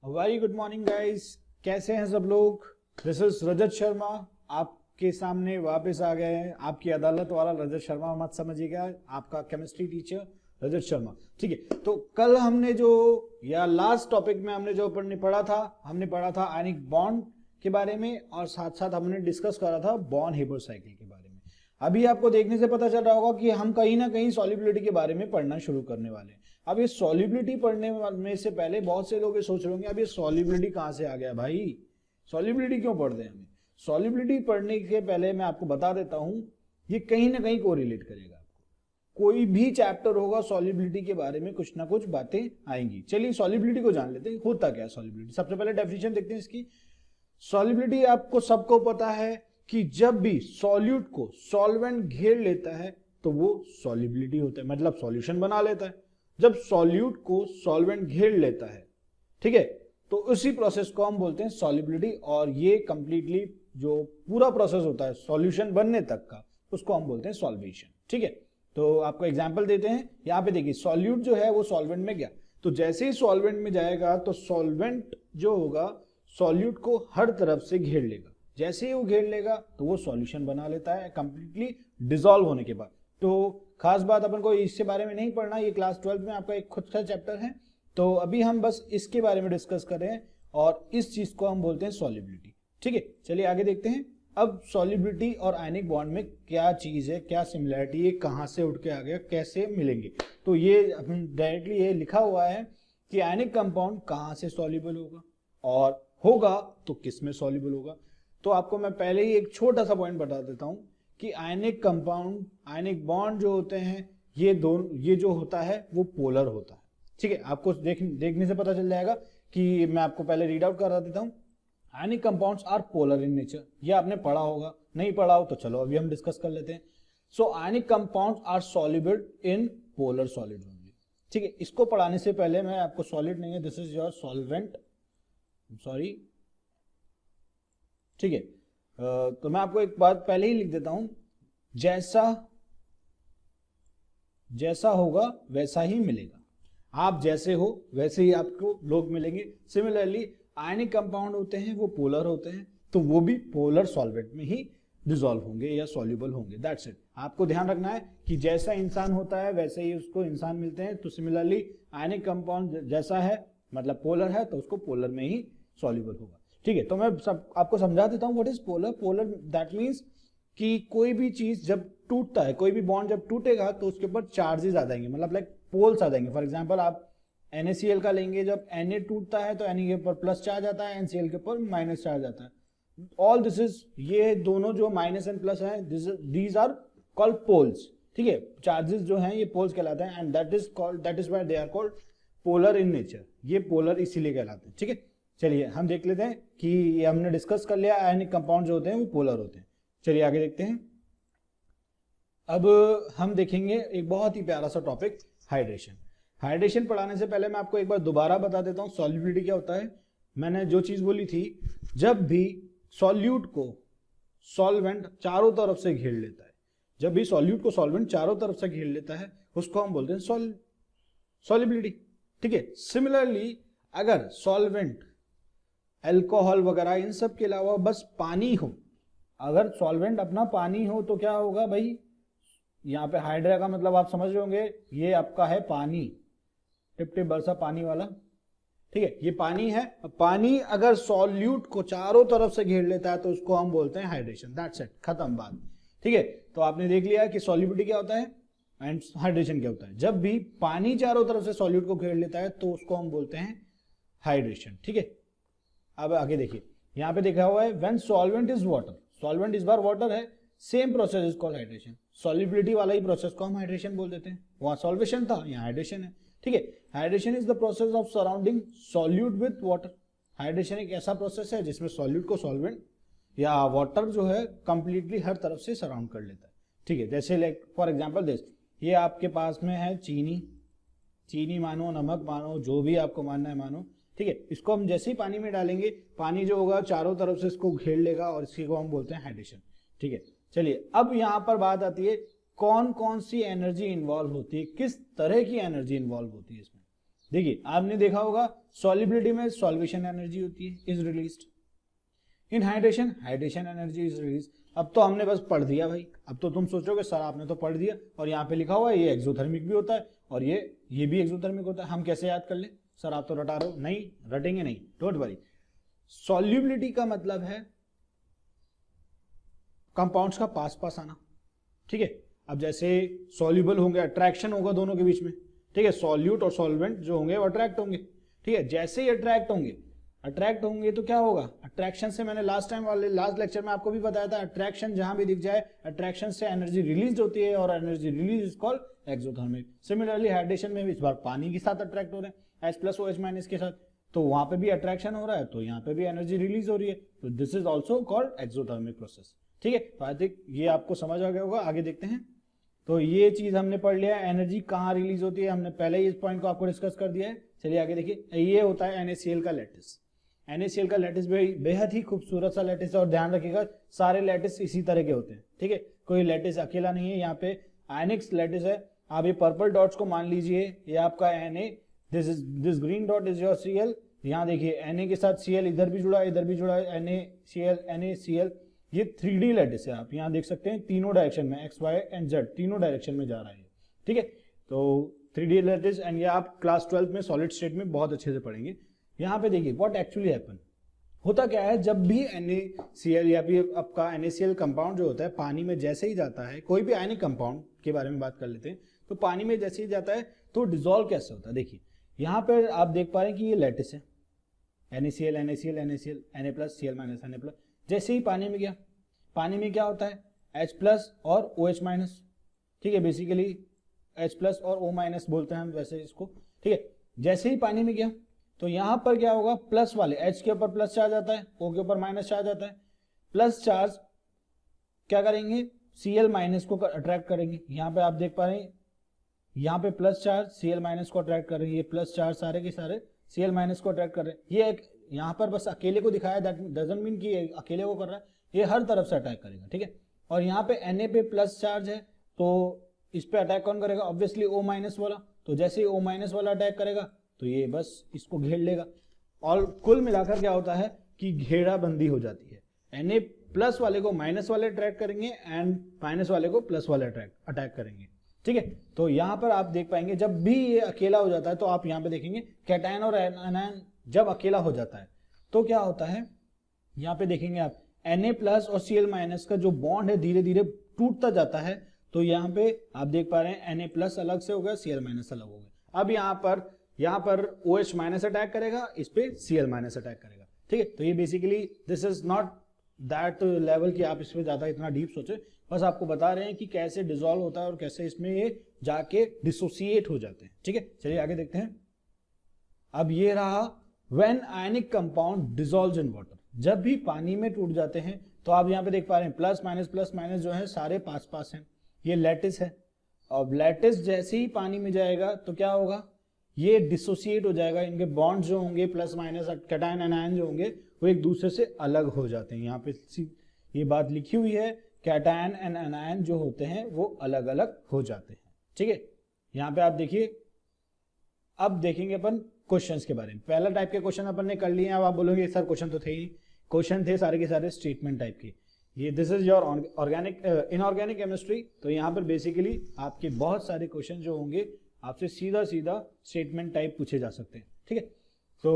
Very good morning guys, कैसे हैं सब लोग। दिस इज रजत शर्मा, आपके सामने वापस आ गए हैं। आपकी अदालत वाला रजत शर्मा मत समझिएगा, आपका केमिस्ट्री टीचर रजत शर्मा। ठीक है, तो कल हमने जो या लास्ट टॉपिक में हमने जो हमने पढ़ा था आयनिक बॉन्ड के बारे में, और साथ साथ हमने डिस्कस करा था बॉर्न हेबर साइकिल के बारे में। अभी आपको देखने से पता चल रहा होगा कि हम कहीं ना कहीं सॉल्युबिलिटी के बारे में पढ़ना शुरू करने वाले हैं। अब ये सॉल्युबिलिटी पढ़ने में से पहले बहुत से लोग ये सोच रहे होंगे, अब ये सॉल्युबिलिटी कहाँ से आ गया भाई, सॉल्युबिलिटी क्यों पढ़ते हैं हमें। सॉल्युबिलिटी पढ़ने के पहले मैं आपको बता देता हूं, ये कहीं ना कहीं कोरिलेट करेगा आपको। कोई भी चैप्टर होगा सॉल्युबिलिटी के बारे में कुछ ना कुछ बातें आएंगी। चलिए सॉल्युबिलिटी को जान लेते हैं, होता क्या है सॉल्युबिलिटी। सबसे पहले डेफिनेशन देखते हैं इसकी। सॉल्युबिलिटी आपको सबको पता है कि जब भी सॉल्यूट को सॉल्वेंट घेर लेता है तो वो सॉल्युबिलिटी होता है, मतलब सॉल्यूशन बना लेता है। जब सॉल्यूट को सॉल्वेंट घेर लेता है, ठीक है, तो उसी प्रोसेस को हम बोलते हैं सॉल्युबिलिटी। और ये कंप्लीटली जो पूरा प्रोसेस होता है सॉल्यूशन बनने तक का, उसको हम बोलते हैं सॉल्वेशन। ठीक है, तो आपको एग्जांपल देते हैं। यहाँ पे देखिए सॉल्यूट जो है वो सॉल्वेंट में गया, तो जैसे ही सॉल्वेंट में जाएगा तो सॉल्वेंट जो होगा सॉल्यूट को हर तरफ से घेर लेगा। जैसे ही वो घेर लेगा तो वो सॉल्यूशन बना लेता है कंप्लीटली डिसॉल्व होने के बाद। तो खास बात अपन को इसके बारे में नहीं पढ़ना, ये क्लास 12 में आपका एक खुद का चैप्टर है। तो अभी हम बस इसके बारे में डिस्कस कर रहे हैं और इस चीज को हम बोलते हैं सॉल्युबिलिटी। ठीक है, चलिए आगे देखते हैं। अब सॉल्युबिलिटी और आयनिक बॉन्ड में क्या चीज है, क्या सिमिलरिटी है, कहां से उठ के आ गया, कैसे मिलेंगे। तो ये डायरेक्टली ये लिखा हुआ है कि आयनिक कंपाउंड कहां से सॉल्युबल होगा, और होगा तो किस में सॉल्युबल होगा। तो आपको मैं पहले ही एक छोटा सा पॉइंट बता देता हूं कि आयनिक कंपाउंड, आयनिक बॉन्ड जो होते हैं ये जो होता है वो पोलर होता है। ठीक है, आपको देखने से पता चल जाएगा कि मैं आपको पहले रीड आउट करा देता हूं। Ionic compounds are polar in nature, ये आपने पढ़ा होगा, नहीं पढ़ा हो तो चलो अभी हम डिस्कस कर लेते हैं। So ionic compounds are soluble in polar solid only. ठीक है, इसको पढ़ाने से पहले मैं आपको सॉलिड नहीं है, this is your solvent, sorry. ठीक है, तो मैं आपको एक बात पहले ही लिख देता हूं, जैसा होगा वैसा ही मिलेगा। आप जैसे हो वैसे ही आपको लोग मिलेंगे। सिमिलरली आयनिक कंपाउंड होते हैं वो पोलर होते हैं, तो वो भी पोलर सॉल्वेंट में ही डिसॉल्व होंगे या सॉल्युबल होंगे। That's it. आपको ध्यान रखना है कि जैसा इंसान होता है वैसे ही उसको इंसान मिलते हैं। तो सिमिलरली आयनिक कंपाउंड जैसा है मतलब पोलर है, तो उसको पोलर में ही सॉल्युबल होगा। ठीक है, तो मैं आपको समझा देता हूं what is polar. Polar that means कि कोई भी चीज जब टूटता है, कोई भी बॉन्ड जब टूटेगा तो उसके ऊपर चार्जेस आ जाएंगे, मतलब लाइक पोल्स आ जाएंगे। फॉर एग्जांपल आप NaCl का लेंगे, जब Na टूटता है तो Na के ऊपर प्लस चार्ज आता है, NCl के ऊपर माइनस चार्ज आता है। ऑल दिस इज, ये दोनों जो माइनस एंड प्लस है, दीज आर कॉल्ड पोल्स। ठीक है, चार्जेस जो हैं ये पोल्स कहलाते हैं, and that is why they are called polar in nature. ये पोलर इसीलिए कहलाते हैं। ठीक है, चलिए हम देख लेते हैं कि ये हमने डिस्कस कर लिया आयनिक कंपाउंड जो होते हैं वो पोलर होते हैं। चलिए आगे देखते हैं। अब हम देखेंगे एक बहुत ही प्यारा सा टॉपिक, हाइड्रेशन। हाइड्रेशन पढ़ाने से पहले मैं आपको एक बार दोबारा बता देता हूं सॉल्युबिलिटी क्या होता है। मैंने जो चीज बोली थी, जब भी सॉल्यूट को सॉल्वेंट चारों तरफ से घेर लेता है, जब भी सॉल्यूट को सॉल्वेंट चारों तरफ से घेर लेता है उसको हम बोलते हैं सॉल्युबिलिटी। ठीक है, सिमिलरली अगर सॉल्वेंट अल्कोहल वगैरह इन सब के अलावा बस पानी हो, अगर सॉल्वेंट अपना पानी हो तो क्या होगा भाई, यहाँ पे हाइड्रा का मतलब आप समझ रहे होंगे, ये आपका है पानी, टिप टिप बरसा पानी वाला। ठीक है, ये पानी है। पानी अगर सॉल्यूट को चारों तरफ से घेर लेता है तो उसको हम बोलते हैं हाइड्रेशन। दैट्स इट, खत्म बात। ठीक है, तो आपने देख लिया कि सॉल्युबिलिटी क्या होता है एंड हाइड्रेशन क्या होता है। जब भी पानी चारों तरफ से सॉल्यूट को घेर लेता है तो उसको हम बोलते हैं हाइड्रेशन। ठीक है, अब आगे देखिए, यहाँ पे देखा हुआ है when solvent is water, solvent इस बार वाटर है, same process is called hydration. Solubility वाला ही प्रोसेस को हम हाइड्रेशन बोल देते हैं, वहां सॉल्वेशन था यहाँ हाइड्रेशन है। ठीक है, hydration is the process of surrounding solute with water. Hydration एक ऐसा प्रोसेस है जिसमें सॉल्यूट को सॉल्वेंट या वाटर जो है कंप्लीटली हर तरफ से सराउंड कर लेता है। ठीक है, जैसे लाइक फॉर एग्जांपल दिस, ये आपके पास में है चीनी मानो, नमक मानो, जो भी आपको मानना है मानो। ठीक है, इसको हम जैसे ही पानी में डालेंगे, पानी जो होगा चारों तरफ से इसको घेर लेगा और इसी को हम बोलते हैं हाइड्रेशन। ठीक है, चलिए अब यहां पर बात आती है कौन कौन सी एनर्जी इन्वॉल्व होती है, किस तरह की एनर्जी इन्वॉल्व होती है इसमें। देखिए आपने देखा होगा सॉल्युबिलिटी में सॉल्वेशन एनर्जी होती है, is released. In hydration, hydration energy is release. अब तो हमने बस पढ़ दिया भाई, अब तो तुम सोचोगे सर आपने तो पढ़ दिया और यहाँ पे लिखा हुआ है ये एक्सोथर्मिक भी होता है और ये भी एक्सोथर्मिक होता है, हम कैसे याद कर ले? सर आप तो रटा रहे हो। नहीं, रटेंगे नहीं, डोंट वरी। सॉल्युबिलिटी का मतलब है कंपाउंड्स का पास पास आना, ठीक है। अब जैसे सॉल्युबल होंगे, अट्रैक्शन होगा दोनों के बीच में, ठीक है। सॉल्यूट और सॉल्वेंट जो होंगे वो अट्रैक्ट होंगे, ठीक है। जैसे ही अट्रैक्ट होंगे तो क्या होगा? अट्रैक्शन से, मैंने लास्ट लेक्चर में आपको भी बताया था, अट्रैक्शन जहां भी दिख जाए, अट्रैक्शन से एनर्जी रिलीज होती है और energy release is called exothermic. Similarly hydration में भी इस बार पानी के साथ अट्रैक्ट हो रहे हैं H+OH- के साथ, तो वहां पे भी अट्रैक्शन हो रहा है, तो यहाँ पे भी एनर्जी रिलीज हो रही है, तो this is also called exothermic process, ठीक है। तो आई थिंक ये आपको समझ आ गया होगा। आगे देखते हैं। तो ये चीज हमने पढ़ लिया, एनर्जी कहाँ रिलीज होती है, हमने पहले ही इस पॉइंट को आपको डिस्कस कर दिया है। चलिए आगे देखिए, ये होता है NaCl का लैटिस। NaCl का लैटिस बेहद ही खूबसूरत सा लैटिस है और ध्यान रखिएगा सारे लैटिस इसी तरह के होते हैं, ठीक है। कोई लैटिस अकेला नहीं है, यहाँ पे आयनिक्स लैटिस है। आप ये पर्पल डॉट्स को मान लीजिए, ये आपका Na, this green dot is your Cl। यहाँ देखिए Na के साथ Cl इधर भी जुड़ा है, इधर भी जुड़ा है, NaCl। ये 3D लैटिस है, आप यहाँ देख सकते हैं तीनों डायरेक्शन में, X, Y एंड Z तीनों डायरेक्शन में जा रहा है, ठीक है। तो 3D लैटिस, एंड ये आप क्लास 12 में सॉलिड स्टेट में बहुत अच्छे से पढ़ेंगे। यहाँ पे देखिए व्हाट एक्चुअली हैपन, होता क्या है, जब भी NaCl या फिर आपका NaCl कंपाउंड जो होता है पानी में जैसे ही जाता है, कोई भी आयनिक कंपाउंड के बारे में बात कर लेते हैं, तो पानी में जैसे ही जाता है तो डिसॉल्व कैसे होता है। देखिए यहाँ पर आप देख पा रहे हैं कि ये लैटिस है, NaCl Na+, Cl- Na+। जैसे ही पानी में गया, पानी में क्या होता है, H+ और OH-, ठीक है। बेसिकली H+ और O- बोलते हैं हम वैसे इसको, ठीक है। जैसे ही पानी में गया तो यहाँ पर क्या होगा, प्लस वाले H के ऊपर प्लस चार्ज आता है, O के ऊपर माइनस चार्ज आता है। प्लस चार्ज क्या करेंगे, Cl- को अट्रैक्ट करेंगे। यहाँ पे आप देख पा रहे हैं, यहाँ पे प्लस चार्ज Cl- को अट्रैक्ट कर रहे हैं, ये प्लस चार्ज सारे के सारे Cl- को अट्रैक्ट कर रहे हैं। ये एक यहाँ पर बस अकेले को दिखाया, दैट डजंट मीन कि अकेले को कर रहा है, ये हर तरफ से अटैक करेगा, ठीक है। और यहाँ पे Na पे प्लस चार्ज है, तो इस पे अटैक कौन करेगा, ऑब्वियसली O- वाला। तो जैसे ही O- वाला अटैक करेगा तो ये बस इसको घेर लेगा, और कुल मिलाकर क्या होता है कि घेराबंदी हो जाती है। Na+ वाले को माइनस वाले अट्रैक्ट करेंगे एंड माइनस वाले को प्लस वाले अटैक करेंगे, ठीक है। तो यहाँ पर आप देख पाएंगे जब भी ये अकेला हो जाता है, तो आप यहाँ पे देखेंगे कैटायन और एनायन जब अकेला हो जाता है तो क्या होता है, यहाँ पे देखेंगे आप Na+ और Cl- का जो बॉन्ड है धीरे धीरे टूटता जाता है। तो यहाँ पे आप देख पा रहे हैं Na+ अलग से हो गया, Cl- अलग हो गया। अब यहाँ पर OH- अटैक करेगा, इस पे Cl- अटैक करेगा, ठीक है। तो ये basically this is not that level कि आप इसमें ज्यादा इतना डीप सोचे, बस आपको बता रहे हैं कि कैसे डिसॉल्व होता है और कैसे इसमें ये जाके डिसोसिएट हो जाते हैं, ठीक है। चलिए आगे देखते हैं। अब ये रहा when ionic compound dissolves in water, जब भी पानी में टूट जाते हैं, तो आप यहाँ पे देख पा रहे हैं प्लस माइनस जो है सारे पास पास हैं। ये लैटिस है, और लैटिस जैसे ही पानी में जाएगा तो क्या होगा, ये डिसोसिएट हो जाएगा, इनके बॉन्ड जो होंगे प्लस माइनस कैटायन एनायन जो होंगे वो एक दूसरे से अलग हो जाते हैं। यहाँ पे ये बात लिखी हुई है, कैटायन एंड एनायन जो होते हैं वो अलग अलग हो जाते हैं, ठीक है। यहाँ पे आप देखिए, अब देखेंगे अपन क्वेश्चंस के बारे में। पहला टाइप के क्वेश्चन अपन ने कर लिए। अब आप बोलोगे सर क्वेश्चन तो थे ही, क्वेश्चन थे सारे के सारे स्टेटमेंट टाइप के। ये this is your organic inorganic chemistry. तो यहाँ पर बेसिकली आपके बहुत सारे क्वेश्चन जो होंगे आपसे सीधा सीधा स्टेटमेंट टाइप पूछे जा सकते हैं, ठीक है। तो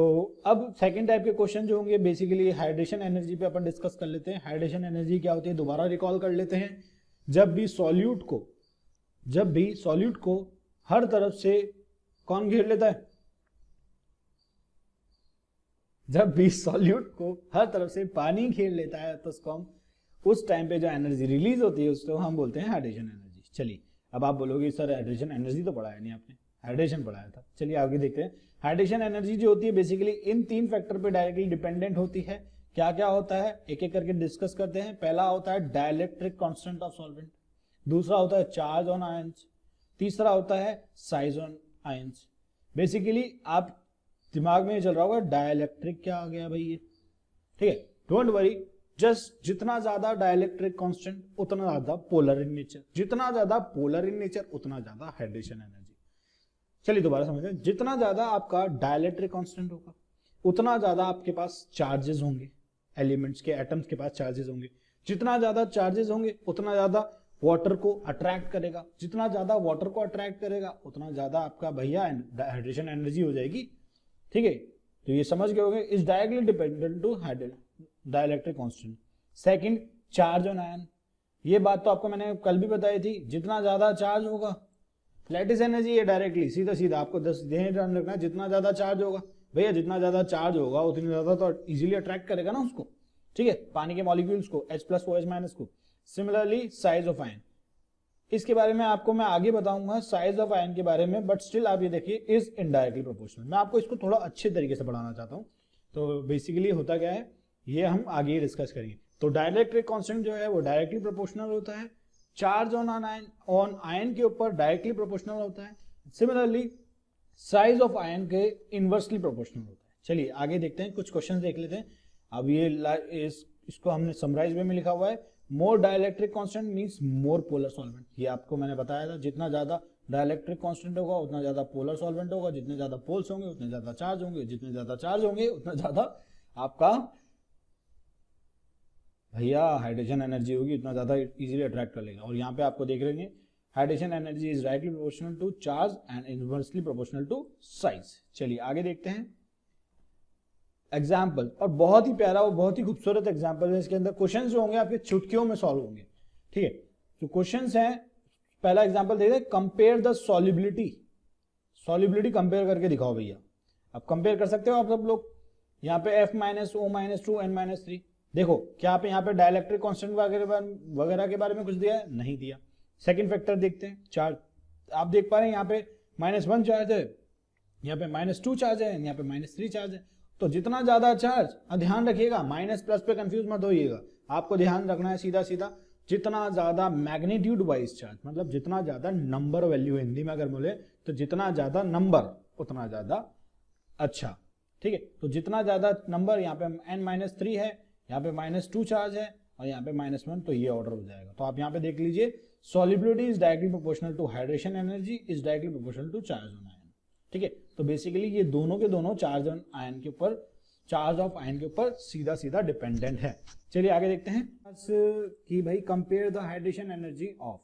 अब सेकंड टाइप के क्वेश्चन जो होंगे बेसिकली हाइड्रेशन एनर्जी पे अपन डिस्कस कर लेते हैं। हाइड्रेशन एनर्जी क्या होती है दोबारा रिकॉल कर लेते हैं। जब भी सॉल्यूट को हर तरफ से कौन घेर लेता है, जब भी सॉल्यूट को हर तरफ से पानी घेर लेता है तो उसको हम उस टाइम पे जो एनर्जी रिलीज होती है उसको हम बोलते हैं हाइड्रेशन एनर्जी। चलिए अब आप बोलोगे सर हाइड्रेशन एनर्जी तो पढ़ाया नहीं आपने, हाइड्रेशन पढ़ाया था। चलिए आगे देखते हैं। हाइड्रेशन एनर्जी जो होती है बेसिकली इन 3 फैक्टर पे डायरेक्टली डिपेंडेंट होती है। क्या क्या होता है एक एक करके डिस्कस करते हैं। पहला होता है डाइलेक्ट्रिक कांस्टेंट ऑफ सॉल्वेंट, दूसरा होता है चार्ज ऑन आयंस, तीसरा होता है साइज ऑन आयंस। बेसिकली आप दिमाग में चल रहा होगा डाइलेक्ट्रिक क्या आ गया भाई ये, ठीक है। डोंट वरी, जस्ट जितना ज्यादा डाइलेक्ट्रिक कांस्टेंट उतना ज्यादा पोलर इन नेचर, जितना ज्यादा पोलर इन नेचर उतना ज्यादा हाइड्रेशन एनर्जी। चलिए दोबारा समझें, जितना ज्यादा आपका डाइलेक्ट्रिक कांस्टेंट होगा उतना ज्यादा आपके पास चार्जेस होंगे, एलिमेंट्स के एटम्स के पास चार्जेस होंगे। जितना ज्यादा चार्जेस होंगे उतना ज्यादा वाटर को अट्रैक्ट करेगा, जितना ज्यादा वाटर को अट्रैक्ट करेगा उतना ज्यादा आपका भैया हाइड्रेशन एनर्जी हो जाएगी। ठीक है, तो ये समझ गए होंगे, is directly dependent to dielectric constant. Second, charge on ion, ये बात तो आपको मैंने कल भी बताई थी, जितना ज्यादा चार्ज होगा लैटिस एनर्जी है डायरेक्टली सीधा सीधा आपको ध्यान रखना है, जितना ज्यादा चार्ज होगा भैया, जितना ज्यादा चार्ज होगा उतनी ज्यादा तो इजीली अट्रैक्ट करेगा ना उसको। ठीक है, पानी के मॉलिक्यूल्स को H प्लस OH माइनस को। सिमिलरली साइज ऑफ आयन, इसके बारे में आपको मैं आगे बताऊंगा साइज ऑफ आयन के बारे में, बट स्टिल आप ये देखिए इज इनडायरेक्टली प्रोपोर्शनल। मैं आपको इसको थोड़ा अच्छे तरीके से पढ़ाना चाहता हूँ। तो बेसिकली होता क्या है ये हम आगे डिस्कस करेंगे। तो डाइलेक्ट्रिक कांस्टेंट जो है वो डायरेक्टली प्रोपोर्शनल होता है, चार्ज ऑन आयन के ऊपर डायरेक्टली प्रोपोर्शनल होता है। सिमिलरली साइज ऑफ आयन के इनवर्सली प्रोपोर्शनल होता है। चलिए आगे देखते हैं, कुछ क्वेश्चन देख लेते हैं। अब ये इसको हमने समराइज वे में लिखा हुआ है, more dielectric constant means more polar solvent. ये आपको मैंने बताया था, जितना ज्यादा डाइलेक्ट्रिक कांस्टेंट होगा उतना ज्यादा पोलर सॉल्वेंट होगा, जितने ज्यादा पोल्स होंगे उतने ज्यादा चार्ज होंगे, जितने ज्यादा चार्ज होंगे उतना ज्यादा आपका भैया हाइड्रोजन एनर्जी होगी, उतना ज्यादा इजीली अट्रैक्ट कर लेगा। और यहाँ पे आपको देख रहे हैं hydrogen energy is directly proportional to charge and inversely proportional to size. चलिए आगे देखते हैं एग्जाम्पल, और बहुत ही प्यारा और बहुत ही खूबसूरत एग्जाम्पल है। इसके अंदर क्वेश्चन जो होंगे आपके चुटकियों में सॉल्व होंगे। ठीक है, तो क्वेश्चन है, पहला एग्जाम्पल देखते हैं, compare the solubility. Solubility compare करके दिखाओ भैया। अब कंपेयर कर सकते हो आप सब लोग, यहाँ पे F minus O minus 2 N minus 3। देखो क्या आप यहाँ पे डाइलेक्ट्रिक कांस्टेंट वगैरह के बारे में कुछ दिया है? नहीं दिया। सेकंड फैक्टर देखते हैं, चार्ज। आप देख पा रहे हैं यहाँ पे -1 चार्ज है, यहाँ पे -2 चार्ज है, यहाँ पे -3 चार्ज है। तो जितना ज्यादा चार्ज, ध्यान रखिएगा माइनस प्लस पे कंफ्यूज मत होइएगा, आपको ध्यान रखना है सीधा सीधा, जितना ज्यादा मैग्नीट्यूड वाइज चार्ज, मतलब जितना ज्यादा नंबर वैल्यू, हिंदी में अगर बोले तो जितना ज्यादा नंबर उतना ज्यादा अच्छा। ठीक है, तो जितना ज्यादा नंबर, यहाँ पे N-3 है, यहाँ पे -2 चार्ज है और यहाँ पे -1, तो ये ऑर्डर हो जाएगा। तो आप यहाँ पे देख लीजिए, solubility is directly proportional to hydration energy is directly proportional to charge on ion. ठीक है, तो बेसिकली ये दोनों के दोनों चार्ज ऑन आयन के ऊपर, चार्ज ऑफ आयन के ऊपर सीधा सीधा डिपेंडेंट है। चलिए आगे देखते हैं कि भाई compare the hydration energy of.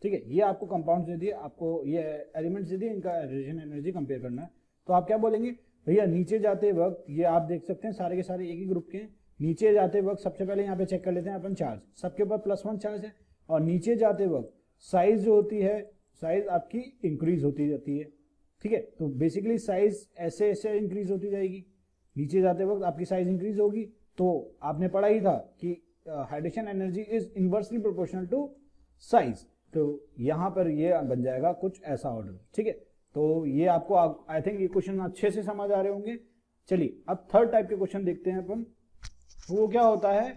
ठीक है, ये आपको कंपाउंड दे दिए, आपको ये एलिमेंट्स दे दिए, इनका हाइड्रेशन एनर्जी कंपेयर करना है। तो आप क्या बोलेंगे भैया, नीचे जाते वक्त ये आप देख सकते हैं सारे के सारे एक ही ग्रुप के हैं। नीचे जाते वक्त सबसे पहले यहाँ पे चेक कर लेते हैं अपन चार्ज, सबके ऊपर +1 चार्ज है। और नीचे जाते वक्त साइज जो होती है, साइज आपकी इंक्रीज होती जाती है। ठीक है, तो बेसिकली साइज ऐसे ऐसे इंक्रीज होती जाएगी, नीचे जाते वक्त आपकी साइज इंक्रीज होगी। तो आपने पढ़ा ही था कि hydration energy is inversely proportional to size. तो यहाँ पर ये बन जाएगा कुछ ऐसा ऑर्डर। ठीक है, तो ये आपको आई थिंक ये क्वेश्चन अच्छे से समझ आ रहे होंगे। चलिए अब थर्ड टाइप के क्वेश्चन देखते हैं अपन। वो क्या होता है,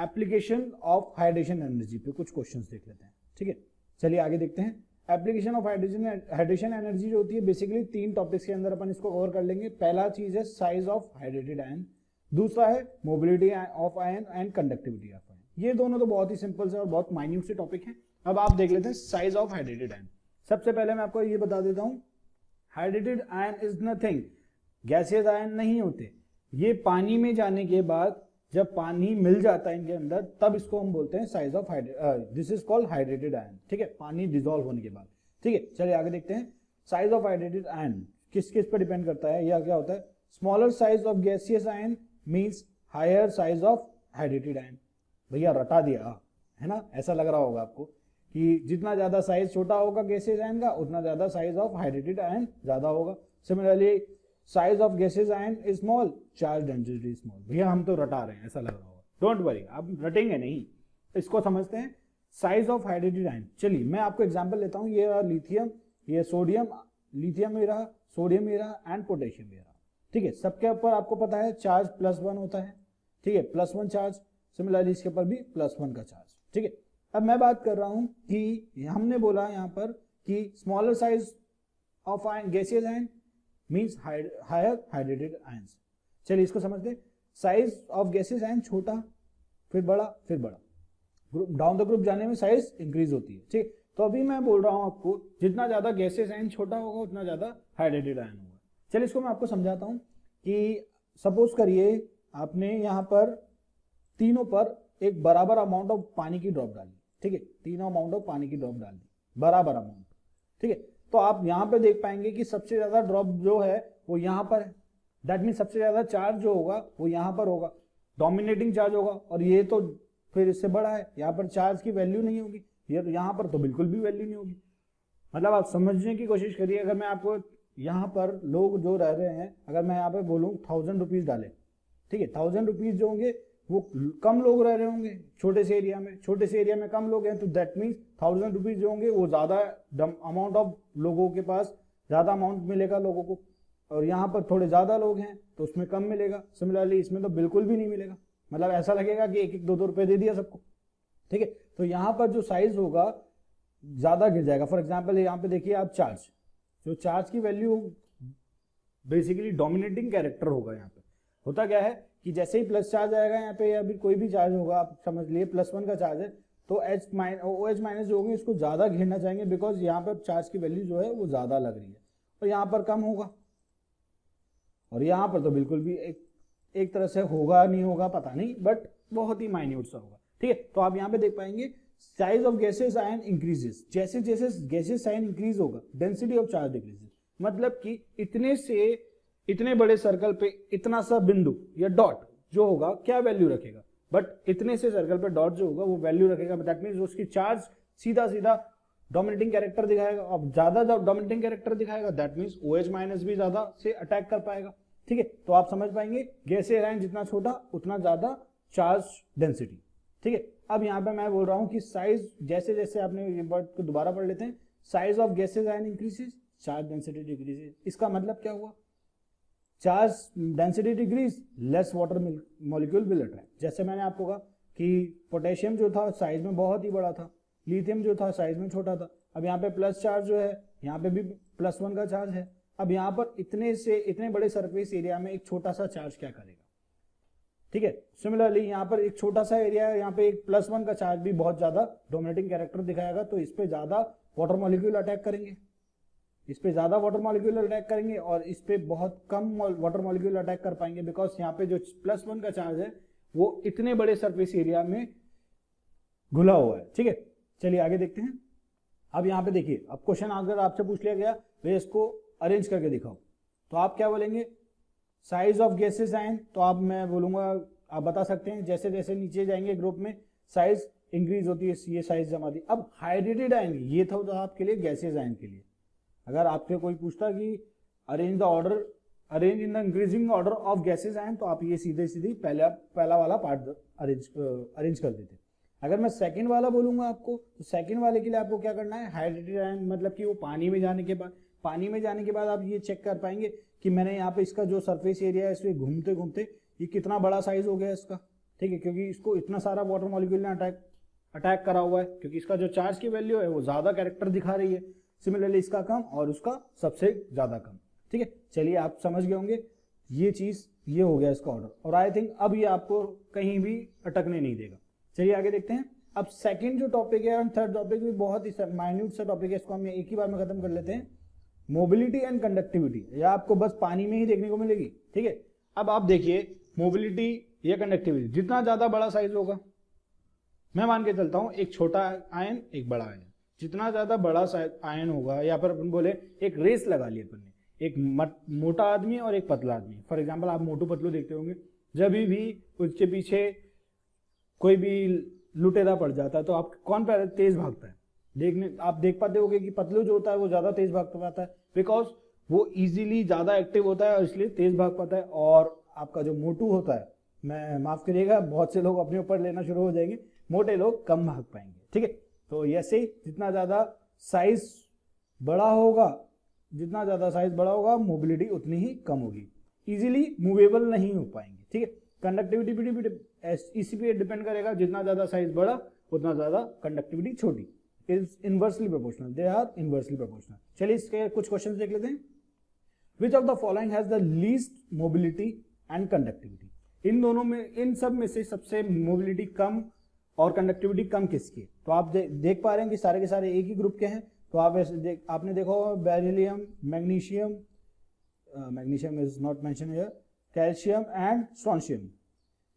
एप्लीकेशन ऑफ हाइड्रेशन एनर्जी पे कुछ क्वेश्चंस देख लेते हैं। ठीक है, चलिए आगे देखते हैं। एप्लीकेशन ऑफ हाइड्रेशन एनर्जी जो होती है, बेसिकली 3 टॉपिक्स के अंदर अपन इसको कवर कर लेंगे। पहला चीज है साइज ऑफ हाइड्रेटेड आयन, दूसरा है mobility of ion and conductivity of ion. ये दोनों तो बहुत ही सिंपल से और बहुत माइन्यूट से टॉपिक है। अब आप देख लेते हैं साइज ऑफ हाइड्रेटेड आयन। सबसे पहले मैं आपको ये बता देता हूं, hydrated ion is nothing, gaseous ion नहीं होते। ये पानी में जाने के बाद, जब पानी मिल जाता है इनके अंदर, तब इसको हम बोलते हैं size of this is called hydrated ion. ठीक है, पानी डिसॉल्व होने के बाद। ठीक है, चलिए आगे देखते हैं। साइज ऑफ हाइड्रेटेड आयन किस किस पर डिपेंड करता है, या क्या होता है, smaller size of gaseous ion means higher size of hydrated ion. भैया रटा दिया है ना, ऐसा लग रहा होगा आपको कि जितना ज्यादा साइज छोटा होगा गैसियस आयन का, उतना ज्यादा साइज ऑफ हाइड्रेटेड आयन ज्यादा होगा। Similarly size of gases ion is small, charge density small. भैया हम तो रटा रहे हैं, ऐसा लग रहा होगा, डोंट वरी, आप रटेंगे नहीं, इसको समझते हैं। साइज ऑफ हाइड्रेटेड आयन, चलिए मैं आपको एग्जांपल लेता हूं। ये रहा लिथियम, ये सोडियम, लिथियम ये रहा, सोडियम ये रहा एंड पोटेशियम ये रहा। ठीक है, सबके ऊपर आपको पता है चार्ज +1 होता है। ठीक है, +1 चार्ज। सिमिलरली इसके ऊपर भी +1 का चार्ज। ठीक है, अब मैं बात कर रहा हूं कि हमने बोला यहाँ पर कि smaller size of ion gaseous ion means higher hydrated ions. चलिए इसको समझते, साइज ऑफ गैसेस आयन छोटा, फिर बड़ा, फिर बड़ा, डाउन द ग्रुप जाने में साइज इंक्रीज होती है। ठीक, तो अभी मैं बोल रहा हूं आपको जितना ज्यादा गैसेस आयन छोटा होगा उतना ज्यादा हाइड्रेटेड आयन होगा। चलिए इसको मैं आपको समझाता हूं कि सपोज करिए आपने यहाँ पर तीनों पर एक बराबर अमाउंट ऑफ पानी की ड्रॉप डाली, ठीक है, तीनों अमाउंट ऑफ पानी की ड्रॉप डाल दी, बराबर अमाउंट, ठीक है। तो आप यहाँ पे देख पाएंगे कि सबसे ज्यादा ड्रॉप जो है वो यहाँ पर है, दैट मीन सबसे ज्यादा चार्ज जो होगा वो यहाँ पर होगा, डोमिनेटिंग चार्ज होगा, और ये तो फिर इससे बड़ा है, यहाँ पर चार्ज की वैल्यू नहीं होगी, ये तो यहाँ पर तो बिल्कुल भी वैल्यू नहीं होगी। मतलब आप समझने की कोशिश करिए, अगर मैं आपको यहाँ पर लोग जो रह रहे हैं, अगर मैं यहाँ पे बोलूँ 1000 रुपीज डाले, ठीक है, 1000 रुपीज जो होंगे वो कम लोग रह रहे होंगे छोटे से एरिया में, छोटे से एरिया में कम लोग हैं, तो दैट मीन्स 1000 रुपीज जो होंगे वो ज्यादा अमाउंट ऑफ लोगों के पास ज्यादा अमाउंट मिलेगा लोगों को, और यहाँ पर थोड़े ज्यादा लोग हैं तो उसमें कम मिलेगा। सिमिलरली इसमें तो बिल्कुल भी नहीं मिलेगा, मतलब ऐसा लगेगा कि एक एक दो रुपए दे दिया सबको, ठीक है। तो यहाँ पर जो साइज होगा ज्यादा गिर जाएगा। फॉर एग्जाम्पल यहाँ पे देखिए आप चार्ज, जो चार्ज की वैल्यू बेसिकली डोमिनेटिंग कैरेक्टर होगा। यहाँ पे होता क्या है कि जैसे ही प्लस चार्ज आएगा यहाँ पे, या भी कोई भी चार्ज होगा, आप समझ लिए +1 का चार्ज है, तो OH माइनस जो होंगे इसको ज्यादा घेरना चाहेंगे, बिकॉज यहाँ पर चार्ज की वैल्यू जो है वो ज्यादा लग रही है, और यहाँ पर कम होगा, और यहाँ पर तो बिल्कुल भी एक तरह से होगा नहीं होगा पता नहीं, बट बहुत ही माइन्यूट सा होगा, ठीक है। तो आप यहाँ पे देख पाएंगे size of gases ion increases, जैसे जैसे गैसेस आयन इंक्रीज होगा डेंसिटी ऑफ चार्ज डिक्रीजेस, मतलब कि इतने से इतने बड़े सर्कल पे इतना सा बिंदु या डॉट जो होगा क्या वैल्यू रखेगा, बट इतने से सर्कल पे डॉट जो होगा वो वैल्यू रखेगा, दैट मींस उसकी चार्ज सीधा सीधा डोमिनेटिंग कैरेक्टर दिखाएगा, और ज्यादा डोमिनेटिंग कैरेक्टर दिखाएगा दैट मींस OH माइनस भी ज्यादा से अटैक कर पाएगा, ठीक है। तो आप समझ पाएंगे गैसेस आयन जितना छोटा उतना ज्यादा चार्ज डेंसिटी, ठीक है। अब यहाँ पे मैं बोल रहा हूँ कि साइज जैसे जैसे आपने ये वर्ड को दोबारा पढ़ लेते हैं, size of gases ion increases, charge density decreases. इसका मतलब क्या हुआ, charge density decrease, less water molecule will attract. जैसे मैंने आपको कहा कि पोटेशियम जो था साइज में बहुत ही बड़ा था, लिथियम जो था साइज में छोटा था, अब यहाँ पे प्लस चार्ज जो है यहाँ पे भी +1 का चार्ज है, अब यहाँ पर इतने बड़े सरफेस एरिया में एक छोटा सा चार्ज क्या करेगा, ठीक है। सिमिलरली यहाँ पर एक छोटा सा एरिया है, यहाँ पे एक +1 का चार्ज भी बहुत ज्यादा डोमिनेटिंग कैरेक्टर दिखाएगा, तो इस पे ज्यादा वाटर मॉलिक्यूल अटैक करेंगे, इस पे ज्यादा वाटर मॉलिक्यूल अटैक करेंगे, और इस पे बहुत कम वाटर मॉलिक्यूल अटैक कर पाएंगे, बिकॉज यहाँ पे जो +1 का चार्ज है वो इतने बड़े सरफेस एरिया में घुला हुआ है, ठीक है। चलिए आगे देखते हैं। अब यहाँ पे देखिए, अब क्वेश्चन अगर आपसे पूछ लिया गया भैया इसको अरेंज करके दिखाओ, तो आप क्या बोलेंगे, साइज ऑफ गैसेस आयन, तो आप मैं बोलूंगा आप बता सकते हैं जैसे जैसे नीचे जाएंगे ग्रुप में साइज इंक्रीज होती है, ये साइज जमा दी। अब हाइड्रेटेड आयन, ये था तो आपके लिए गैसेस आयन के लिए, अगर आपसे कोई पूछता कि arrange the order, arrange in the increasing order of gases ion, तो आप ये सीधे सीधे पहला वाला पार्ट अरेंज कर देते। अगर मैं सेकंड वाला बोलूंगा आपको, तो सेकंड वाले के लिए आपको क्या करना है, हाइड्रेटेड आयन मतलब कि वो पानी में जाने के बाद आप ये चेक कर पाएंगे कि मैंने यहाँ पे इसका जो सरफेस एरिया है इसमें घूमते घूमते ये कितना बड़ा साइज हो गया इसका, ठीक है, क्योंकि इसको इतना सारा वाटर मॉलिक्यूल ने अटैक करा हुआ है, क्योंकि इसका जो चार्ज की वैल्यू है वो ज्यादा कैरेक्टर दिखा रही है, सिमिलरली इसका कम और उसका सबसे ज्यादा कम, ठीक है। चलिए आप समझ गए होंगे ये चीज, ये हो गया इसका ऑर्डर, और आई थिंक अब ये आपको कहीं भी अटकने नहीं देगा। चलिए आगे देखते हैं। अब सेकंड जो टॉपिक है और थर्ड टॉपिक भी बहुत ही माइन्यूट सा टॉपिक है, इसको हम एक ही बार में खत्म कर लेते हैं। मोबिलिटी एंड कंडक्टिविटी, या आपको बस पानी में ही देखने को मिलेगी, ठीक है। अब आप देखिए मोबिलिटी या कंडक्टिविटी, जितना ज्यादा बड़ा साइज होगा, मैं मान के चलता हूं एक छोटा आयन एक बड़ा आयन, जितना ज्यादा बड़ा आयन होगा, या पर अपन बोले एक रेस लगा ली अपन ने, एक मोटा आदमी और एक पतला आदमी। फॉर एग्जाम्पल आप मोटू पतलू देखते होंगे, जब भी उसके पीछे कोई भी लुटेरा पड़ जाता है तो आप कौन पहले तेज भागता है, आप देख पाते होंगे कि पतलू जो होता है वो ज्यादा तेज भाग पाता है, बिकॉज वो इजीली ज्यादा एक्टिव होता है और इसलिए तेज भाग पाता है। और आपका जो मोटू होता है, मैं माफ करिएगा बहुत से लोग अपने ऊपर लेना शुरू हो जाएंगे, मोटे लोग कम भाग पाएंगे, ठीक है। तो ऐसे ही जितना ज्यादा साइज बड़ा होगा मोबिलिटी उतनी ही कम होगी, इजीली मूवेबल नहीं हो पाएंगे, ठीक है। कंडक्टिविटी भी इसी पे डिपेंड करेगा, जितना ज्यादा साइज बड़ा उतना ज्यादा कंडक्टिविटी छोटी, is inversely proportional, they are inversely proportional. चलिए इसके कुछ क्वेश्चन देख लेते हैं। Which of the following has the least mobility and conductivity, इन दोनों में, इन सब में से सबसे मोबिलिटी कम और कंडक्टिविटी कम किसकी है। तो आप देख पा रहे हैं कि सारे के सारे एक ही ग्रुप के हैं। तो आप ऐसे आपने देखा होगा beryllium, magnesium, magnesium is not mention here, calcium and strontium,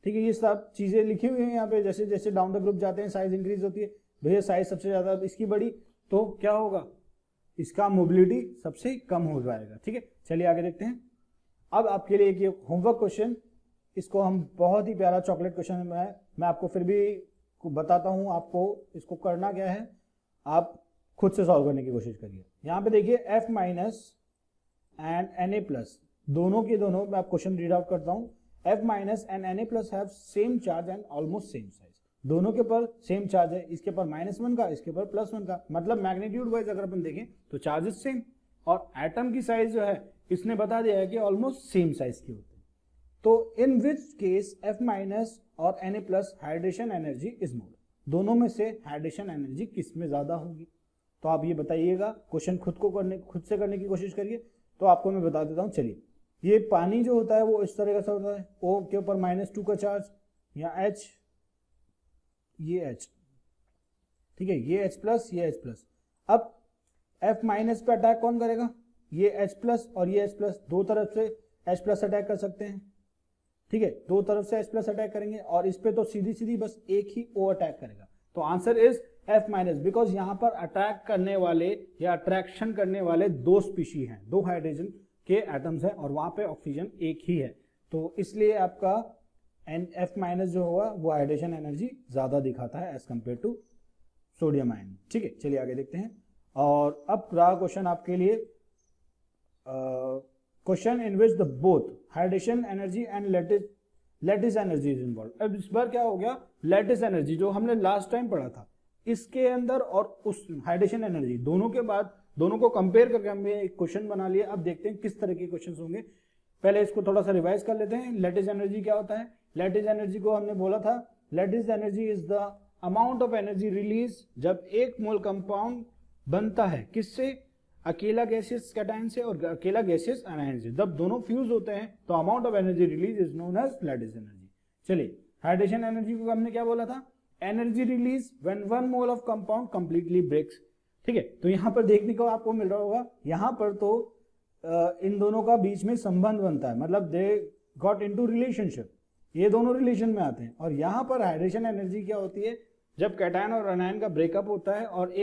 ठीक है। ये सब चीजें लिखी हुई हैं यहाँ पे। जैसे जैसे डाउन द ग्रुप जाते हैं साइज इंक्रीज होती है। भैया साइज सबसे ज्यादा इसकी बड़ी, तो क्या होगा, इसका मोबिलिटी सबसे कम हो जाएगा, ठीक है। चलिए आगे देखते हैं। अब आपके लिए एक होमवर्क क्वेश्चन, इसको हम बहुत ही प्यारा चॉकलेट क्वेश्चन है, मैं आपको फिर भी बताता हूं आपको इसको करना क्या है। आप खुद से सॉल्व करने की कोशिश करिए। यहाँ पे देखिए F minus and Na plus, दोनों के दोनों मैं आप क्वेश्चन रीड आउट करता हूँ। F minus and Na plus have same charge and almost same size, दोनों के पर सेम चार्ज है, इसके पर -1 का, इसके पर +1 का, मतलब मैग्नीट्यूड वाइज अगर अपन देखें तो चार्जेस सेम, और एटम की साइज जो है इसने बता दिया है कि ऑलमोस्ट सेम साइज की होती है। तो इन विच केस F माइनस और Na plus hydration energy is more, दोनों में से हाइड्रेशन एनर्जी किस में ज्यादा होगी। तो आप ये बताइएगा, क्वेश्चन खुद से करने की कोशिश करिए। तो आपको मैं बता देता हूँ। चलिए, ये पानी जो होता है वो इस तरह का होता है, O के ऊपर -2 का चार्ज, या H, ये H, ठीक है, ये H प्लस, ये H प्लस। अब F माइनस पे अटैक कौन करेगा, ये H प्लस और ये H प्लस, दो तरफ से H प्लस अटैक कर सकते हैं, ठीक है, दो तरफ से H प्लस अटैक करेंगे, और इस पे तो सीधी सीधी बस एक ही O अटैक करेगा। तो answer is F minus, because यहां पर अटैक करने वाले या अट्रैक्शन करने वाले दो स्पीशी हैं, दो हाइड्रोजन के एटम्स हैं, और वहां पे ऑक्सीजन एक ही है। तो इसलिए आपका F माइनस जो होगा वो हाइड्रेशन एनर्जी ज्यादा दिखाता है as compare to sodium ion, ठीक है। चलिए आगे देखते हैं। और अब रहा क्वेश्चन आपके लिए, question in which the both hydration energy and lattice energy is involve. अब इस बार क्या हो गया, लैटिस एनर्जी जो हमने लास्ट टाइम पढ़ा था, इसके अंदर और उस हाइड्रेशन एनर्जी दोनों के बाद, दोनों को कंपेयर करके हमने एक क्वेश्चन बना लिया। अब देखते हैं किस तरह के क्वेश्चंस होंगे। पहले इसको थोड़ा सा रिवाइज कर लेते हैं। लैटिस एनर्जी क्या होता है, लैटिस एनर्जी को हमने बोला था, lattice energy is the amount of energy release जब एक मोल कंपाउंड बनता है, किससे, अकेला गैसियस कैटायन से और अकेला गैसियस एनायन से, जब दोनों फ्यूज होते हैं तो amount of energy release is known as lattice energy. चलिए, हाइड्रेशन एनर्जी को हमने क्या बोला था, energy release when 1 mole of compound completely breaks, ठीक है। तो यहां पर देखने को आपको मिल रहा होगा, यहां पर तो इन दोनों का बीच में संबंध बनता है, मतलब दे गॉट इनटू रिलेशनशिप, ये दोनों रिलेशन में आते हैं। और यहां पर हाइड्रेशन एनर्जी क्या होती है, जब कैटायन और एनायन का ब्रेकअप होता है और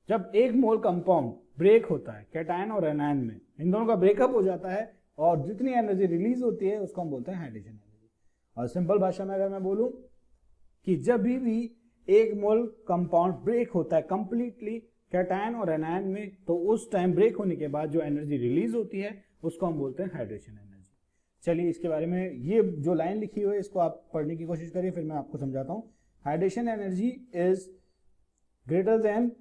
जब एक मोल कंपाउंड ब्रेक होता है कैटायन और एनायन में, इन दोनों का ब्रेकअप हो जाता है और जितनी एनर्जी रिलीज होती है उसको हम बोलते हैं हाइड्रेशन एनर्जी। और सिंपल भाषा में अगर मैं बोलूं कि जब भी एक मोल कंपाउंड ब्रेक होता है कंप्लीटली कैटायन और एनायन में, तो उस टाइम ब्रेक होने के बाद जो एनर्जी रिलीज होती है उसको हम बोलते हैं हाइड्रेशन एनर्जी। चलिए, इसके बारे में ये जो लाइन लिखी हुई है इसको आप पढ़ने की कोशिश करिए, फिर मैं आपको समझाता हूं। Hydration energy is greater than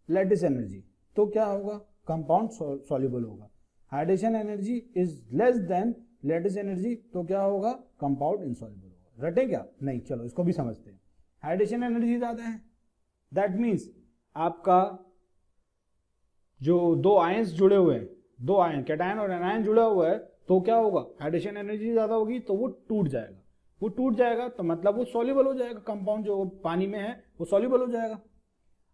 lattice energy, तो क्या होगा, कंपाउंड सॉल्युबल होगा। Hydration energy is less than lattice energy, तो क्या होगा, कंपाउंड इनसॉल्युबल होगा। रटे क्या, नहीं, चलो इसको भी समझते हैं। हाइड्रेशन एनर्जी ज्यादा है, दैट मीन्स आपका जो दो आयंस जुड़े हुए हैं, दो आयन कैटायन और एनायन जुड़ा हुआ है, तो क्या होगा, हाइड्रेशन एनर्जी ज्यादा होगी तो वो टूट जाएगा। वो टूट जाएगा तो मतलब वो सॉल्युबल हो जाएगा, कंपाउंड जो पानी में है वो सॉल्युबल हो जाएगा।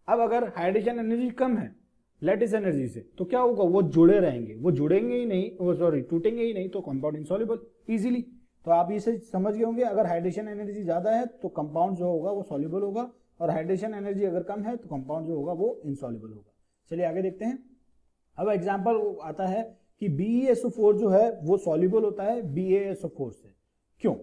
अब अगर हाइड्रेशन एनर्जी कम है लैटिस एनर्जी से, तो क्या होगा, वो जुड़े रहेंगे, वो जुड़ेंगे ही नहीं, वो सॉरी टूटेंगे ही नहीं, तो कंपाउंड इनसॉल्युबल इजीली। तो आप इसे समझ गए होंगे, अगर हाइड्रेशन एनर्जी ज्यादा है तो कंपाउंड जो होगा वो सॉल्युबल होगा, और हाइड्रेशन एनर्जी अगर कम है तो कंपाउंड जो होगा वो इनसॉल्युबल होगा। चलिए आगे देखते हैं। अब एग्जाम्पल आता है कि BeSO4 जो है वो सॉल्युबल होता है BaSO4 से। क्यों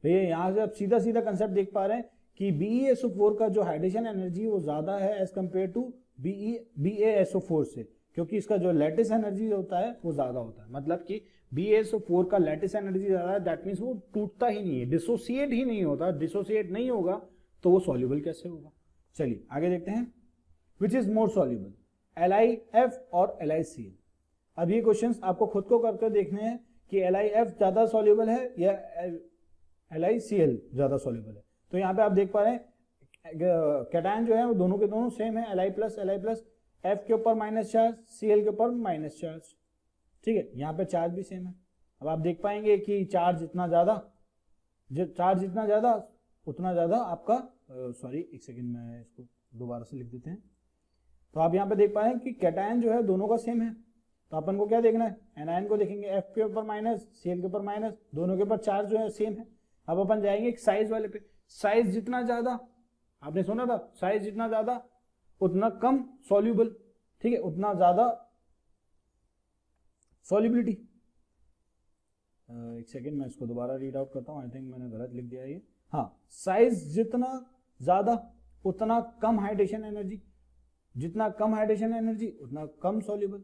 भैया, यहां से आप सीधा सीधा कंसेप्ट देख पा रहे हैं कि BeSO4 का जो हाइड्रेशन एनर्जी वो ज्यादा है एज कंपेयर टू BaSO4 से, क्योंकि इसका जो लैटिस एनर्जी होता है वो ज्यादा होता है। मतलब कि BaSO4 का लैटिस एनर्जी ज्यादा है, दैट मीन्स वो टूटता ही नहीं है, डिसोसिएट ही नहीं होता। डिसोसिएट नहीं होगा तो वो सॉल्युबल कैसे होगा। चलिए आगे देखते हैं। Which is more soluble, LiF और LiCl। अब ये क्वेश्चंस आपको खुद को करके देखने हैं कि LiF ज्यादा सॉल्युबल है या LiCl ज्यादा सॉल्युबल है। तो यहाँ पे आप देख पा रहे हैं कैटायन जो है वो दोनों के दोनों सेम है, Li प्लस, F के ऊपर माइनस चार्ज, Cl के ऊपर माइनस चार्ज, ठीक है। यहाँ पे चार्ज भी सेम है। अब आप देख पाएंगे कि चार्ज जितना ज्यादा उतना ज़्यादा आपका सॉरी एक सेकेंड, मैं इसको दोबारा से लिख देते हैं। तो आप यहाँ पे देख पा रहे हैं कि कैटायन जो है दोनों का सेम है, तो अपन को क्या देखना है, एनायन को देखेंगे, F के ऊपर माइनस, Cl के ऊपर माइनस, दोनों के ऊपर चार्ज जो है सेम है। अब अपन जाएंगे एक साइज वाले पे, साइज जितना ज्यादा, आपने सुना था साइज जितना ज्यादा उतना कम सॉल्यूबल, ठीक है, उतना ज्यादा सॉल्युबिलिटी। एक सेकेंड मैं इसको दोबारा रीड आउट करता हूँ, आई थिंक मैंने गलत लिख दिया ये। हाँ, साइज जितना ज्यादा उतना कम हाइड्रेशन एनर्जी, जितना कम हाइड्रेशन एनर्जी उतना कम सॉल्युबल,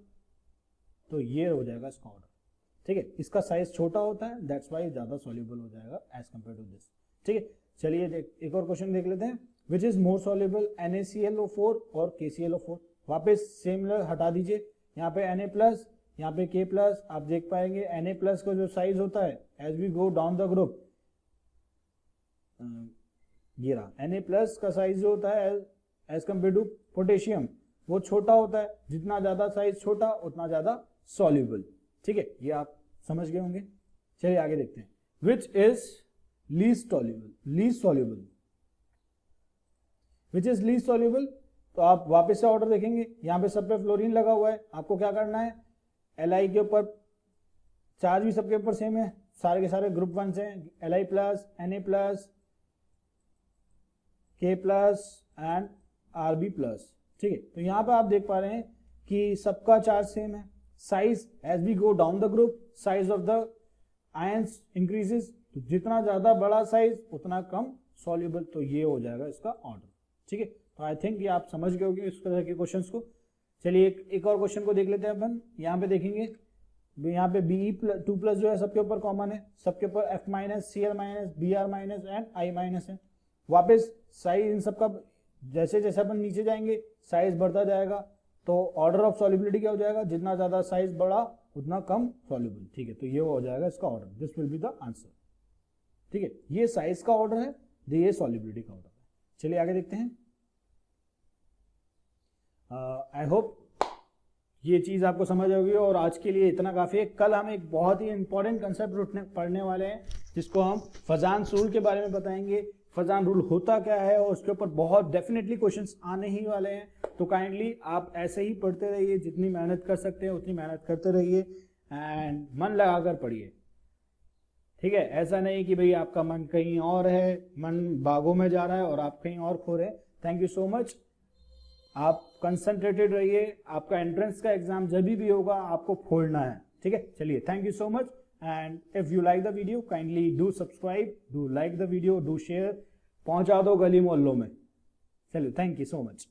तो ये हो जाएगा इसका ऑर्डर, ठीक है। इसका साइज छोटा होता है, दैट्स वाई ज्यादा सॉल्युबल हो जाएगा एज कंपेयर टू दिस, ठीक है। चलिए एक और क्वेश्चन देख लेते हैं, which is more soluble NaClO4 और KClO4। वापस सेम हटा दीजिए, यहाँ पे Na+, यहाँ पे K+, आप देख पाएंगे Na+ का जो साइज होता है as we go down the group, ये रहा Na+ का साइज जो होता है एज कंपेयर टू पोटेशियम वो छोटा होता है, जितना ज्यादा साइज छोटा उतना ज्यादा सॉल्युबल, ठीक है, ये आप समझ गए होंगे। चलिए आगे देखते हैं, which is least soluble, which is least soluble. तो आप वापस से ऑर्डर देखेंगे, यहाँ पे सब पे फ्लोरीन लगा हुआ है, आपको क्या करना है, Li के ऊपर चार्ज भी सबके ऊपर सेम है, सारे के सारे ग्रुप 1 से Li+, Na+, K+ and Rb+, ठीक है। तो यहाँ पे आप देख पा रहे हैं कि सबका चार्ज सेम है, size as we go down the group size of the ions increases, तो जितना ज्यादा बड़ा साइज उतना कम सॉल्युबल, तो ये हो जाएगा इसका ऑर्डर, ठीक है। तो आई थिंक ये आप समझ गए होंगे इस तरह के क्वेश्चंस को। चलिए एक और क्वेश्चन को देख लेते हैं अपन, यहाँ पे देखेंगे, यहाँ पे Be2+ जो है सबके ऊपर कॉमन है, सबके ऊपर F-, Cl-, Br- and I- है। वापस साइज इन सबका जैसे जैसे अपन नीचे जाएंगे साइज बढ़ता जाएगा, तो ऑर्डर ऑफ सॉल्युबिलिटी क्या हो जाएगा, जितना ज्यादा साइज बड़ा उतना कम सॉल्युबल, ठीक है। तो ये हो जाएगा इसका order, this will be the answer, ठीक है। ये साइज का ऑर्डर है, ये सॉल्युबिलिटी का ऑर्डर है। चलिए आगे देखते हैं। आई होप ये चीज आपको समझ होगी और आज के लिए इतना काफी है। कल हम एक बहुत ही इंपॉर्टेंट कंसेप्ट पढ़ने वाले हैं, जिसको हम फजान्स रूल के बारे में बताएंगे। फजान रूल होता क्या है और उसके ऊपर बहुत डेफिनेटली क्वेश्चंस आने ही वाले हैं, तो काइंडली आप ऐसे ही पढ़ते रहिए, जितनी मेहनत कर सकते हैं उतनी मेहनत करते रहिए एंड मन लगाकर पढ़िए, ठीक है। ऐसा नहीं कि भाई आपका मन कहीं और है, मन बागों में जा रहा है और आप कहीं और खो रहे हैं। थैंक यू सो मच, आप कंसंट्रेटेड रहिए, आपका एंट्रेंस का एग्जाम जब भी होगा आपको फोड़ना है, ठीक है। चलिए thank you so much, and if you like the video kindly do subscribe, do like the video, do share, पहुंचा दो गली मोहल्लों में। चलिए थैंक यू सो मच।